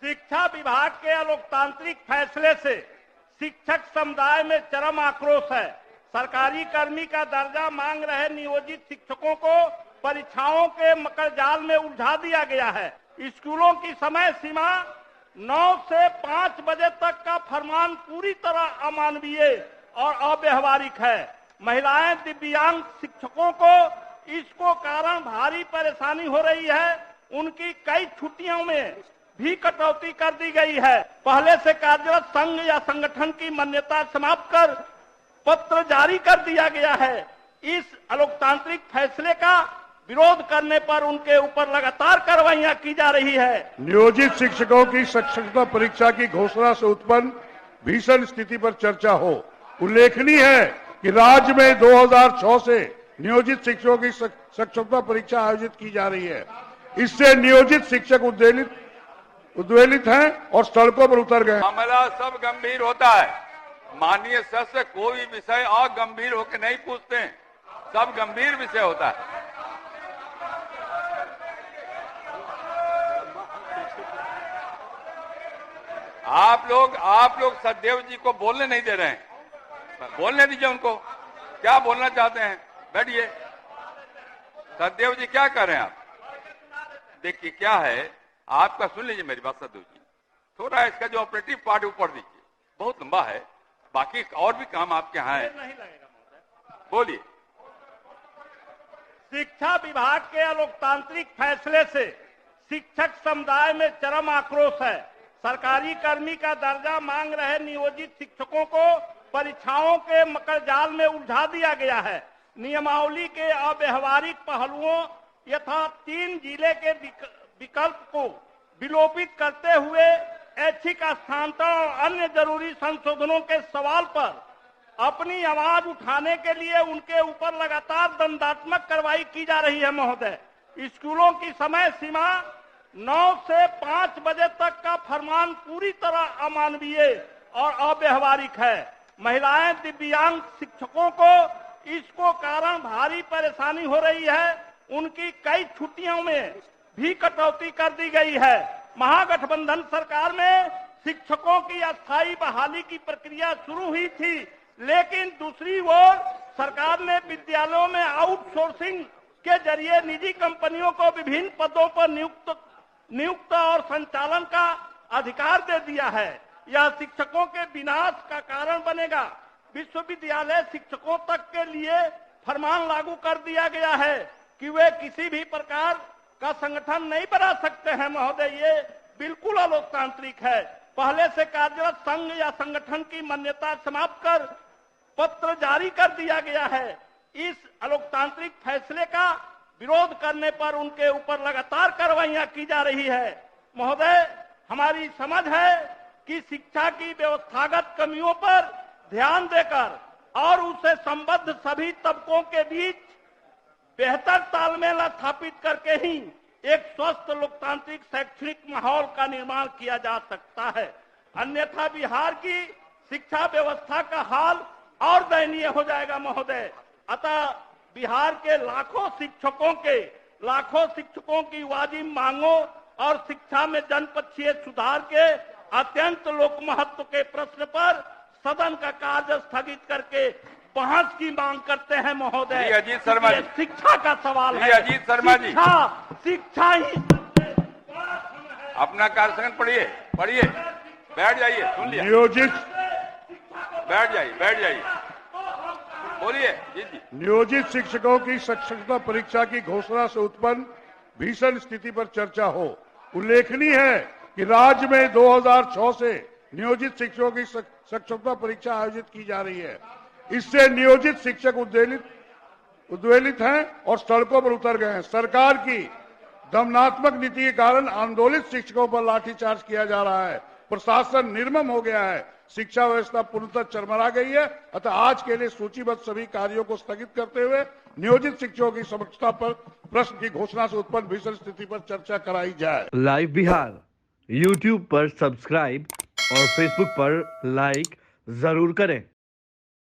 शिक्षा विभाग के अलोकतांत्रिक फैसले से शिक्षक समुदाय में चरम आक्रोश है। सरकारी कर्मी का दर्जा मांग रहे नियोजित शिक्षकों को परीक्षाओं के मकड़जाल में उलझा दिया गया है। स्कूलों की समय सीमा 9 से 5 बजे तक का फरमान पूरी तरह अमानवीय और अव्यवहारिक है। महिलाएं दिव्यांग शिक्षकों को इसको कारण भारी परेशानी हो रही है। उनकी कई छुट्टियों में भी कटौती कर दी गई है। पहले से कार्यरत संघ या संगठन की मान्यता समाप्त कर पत्र जारी कर दिया गया है। इस अलोकतांत्रिक फैसले का विरोध करने पर उनके ऊपर लगातार कार्रवाइयां की जा रही है। नियोजित शिक्षकों की शिक्षकता परीक्षा की घोषणा से उत्पन्न भीषण स्थिति पर चर्चा हो। उल्लेखनीय है कि राज्य में 2006 से नियोजित शिक्षकों की शिक्षकता परीक्षा आयोजित की जा रही है। इससे नियोजित शिक्षक उद्वेलित हैं और सड़कों पर उतर गए। मामला सब गंभीर होता है। माननीय सर से कोई विषय अगंभीर होकर नहीं पूछते हैं, सब गंभीर विषय होता है। आप लोग सचदेव जी को बोलने नहीं दे रहे हैं। बोलने दीजिए उनको, क्या बोलना चाहते हैं। बैठिए। सचदेव जी क्या कर रहे हैं आप? देखिए क्या है, आपका सुन लीजिए मेरी बात सचदेव जी। थोड़ा इसका जो ऑपरेटिव पार्ट ऊपर दीजिए, बहुत लंबा है, बाकी और भी काम आपके यहाँ है। बोलिए। शिक्षा विभाग के अलोकतांत्रिक फैसले से शिक्षक समुदाय में चरम आक्रोश है। सरकारी कर्मी का दर्जा मांग रहे नियोजित शिक्षकों को परीक्षाओं के मकड़जाल में उलझा दिया गया है। नियमावली के अव्यवहारिक पहलुओं यथा 3 जिले के विकल्प को विलोपित करते हुए ऐच्छिक स्थानांतरण और अन्य जरूरी संशोधनों के सवाल पर अपनी आवाज उठाने के लिए उनके ऊपर लगातार दंडात्मक कार्रवाई की जा रही है। महोदय, स्कूलों की समय सीमा 9 से 5 बजे तक का फरमान पूरी तरह अमानवीय और अव्यवहारिक है। महिलाएं दिव्यांग शिक्षकों को इसको कारण भारी परेशानी हो रही है। उनकी कई छुट्टियों में भी कटौती कर दी गई है। महागठबंधन सरकार में शिक्षकों की अस्थायी बहाली की प्रक्रिया शुरू हुई थी, लेकिन दूसरी ओर सरकार ने विद्यालयों में आउटसोर्सिंग के जरिए निजी कंपनियों को विभिन्न पदों पर नियुक्त और संचालन का अधिकार दे दिया है। यह शिक्षकों के विनाश का कारण बनेगा। विश्वविद्यालय शिक्षकों तक के लिए फरमान लागू कर दिया गया है कि वे किसी भी प्रकार का संगठन नहीं बना सकते हैं। महोदय, ये बिल्कुल अलोकतांत्रिक है। पहले से कार्यरत संघ या संगठन की मान्यता समाप्त कर पत्र जारी कर दिया गया है। इस अलोकतांत्रिक फैसले का विरोध करने पर उनके ऊपर लगातार कार्रवाइयां की जा रही है। महोदय, हमारी समझ है कि शिक्षा की व्यवस्थागत कमियों पर ध्यान देकर और उससे संबद्ध सभी तबकों के बीच बेहतर तालमेल स्थापित करके ही एक स्वस्थ लोकतांत्रिक शैक्षणिक माहौल का निर्माण किया जा सकता है। अन्यथा बिहार की शिक्षा व्यवस्था का हाल और दयनीय हो जाएगा। महोदय, अतः बिहार के लाखों शिक्षकों की वाजिब मांगों और शिक्षा में जनपक्षीय सुधार के अत्यंत लोक महत्व के प्रश्न पर सदन का कार्य स्थगित करके बहस की मांग करते हैं। महोदय, अजीत शर्मा जी, शिक्षा का सवाल है। अजीत शर्मा जी, शिक्षा ही अपना कार्यक्रम पढ़िए, बैठ जाइए, सुन लिया। नियोजित बैठ जाइए, बोलिए जी। नियोजित शिक्षकों की शिक्षकता परीक्षा की घोषणा से उत्पन्न भीषण स्थिति पर चर्चा हो। उल्लेखनीय है कि राज्य में 2006 से नियोजित शिक्षकों की शिक्षकता परीक्षा आयोजित की जा रही है। इससे नियोजित शिक्षक उद्वेलित हैं और सड़कों पर उतर गए हैं। सरकार की दमनात्मक नीति के कारण आंदोलित शिक्षकों पर लाठीचार्ज किया जा रहा है। प्रशासन निर्मम हो गया है। शिक्षा व्यवस्था पूर्णतः चरमरा गई है। अतः आज के लिए सूचीबद्ध सभी कार्यों को स्थगित करते हुए नियोजित शिक्षकों की समक्षता पर प्रश्न की घोषणा से उत्पन्न भीषण स्थिति पर चर्चा कराई जाए। लाइव बिहार YouTube पर सब्सक्राइब और Facebook पर लाइक जरूर करें।